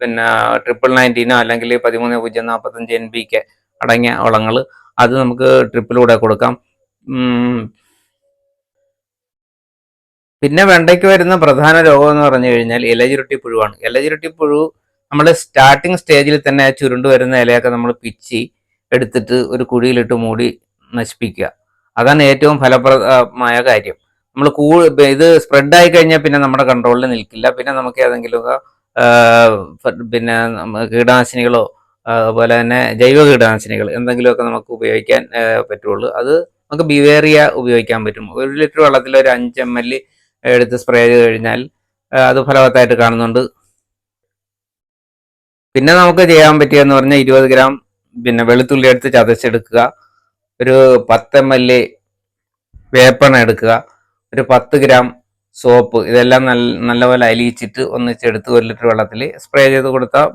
പിന്നെ 1919 അല്ലെങ്കിൽ 13.045 NPK അടങ്ങിയ വളങ്ങൾ അത് നമുക്ക് ട്രിപ്പിലൂടെ കൊടുക്കാം. പിന്നെ വെണ്ടയ്ക്ക് വരുന്ന പ്രധാന രോഗം എന്ന് പറഞ്ഞു കഴിഞ്ഞാൽ ഇലചുരുട്ടി പുഴുവാണ്. ഇലചുരുട്ടി പുഴു നമ്മൾ സ്റ്റാർട്ടിങ് സ്റ്റേജിൽ തന്നെ ചുരുണ്ട് വരുന്ന ഇലയൊക്കെ നമ്മൾ പിച്ചി എടുത്തിട്ട് ഒരു കുഴിയിലിട്ട് മൂടി നശിപ്പിക്കുക. അതാണ് ഏറ്റവും ഫലപ്രദമായ കാര്യം. നമ്മൾ ഇത് സ്പ്രെഡായി കഴിഞ്ഞാൽ പിന്നെ നമ്മുടെ കൺട്രോളിൽ നിൽക്കില്ല. പിന്നെ നമുക്ക് ഏതെങ്കിലുമൊക്കെ പിന്നെ കീടനാശിനികളോ അതുപോലെ തന്നെ ജൈവ കീടനാശിനികൾ എന്തെങ്കിലുമൊക്കെ നമുക്ക് ഉപയോഗിക്കാൻ പറ്റുള്ളൂ. അത് നമുക്ക് ബിവേറിയ ഉപയോഗിക്കാൻ പറ്റും. 1 ലിറ്റർ വെള്ളത്തിൽ ഒരു 5 ml എടുത്ത് സ്പ്രേ ചെയ്ത് കഴിഞ്ഞാൽ അത് ഫലവത്തായിട്ട് കാണുന്നുണ്ട്. പിന്നെ നമുക്ക് ചെയ്യാൻ പറ്റിയെന്ന് പറഞ്ഞാൽ 20 ഗ്രാം പിന്നെ വെളുത്തുള്ളി എടുത്ത് ചതച്ചെടുക്കുക, ഒരു 10 ml വേപ്പെണ്ണ എടുക്കുക, ഒരു 10 ഗ്രാം സോപ്പ്, ഇതെല്ലാം നല്ലപോലെ അലിയിച്ചിട്ട് ഒന്നിച്ചെടുത്ത് 1 ലിറ്റർ വെള്ളത്തിൽ സ്പ്രേ ചെയ്ത് കൊടുത്താൽ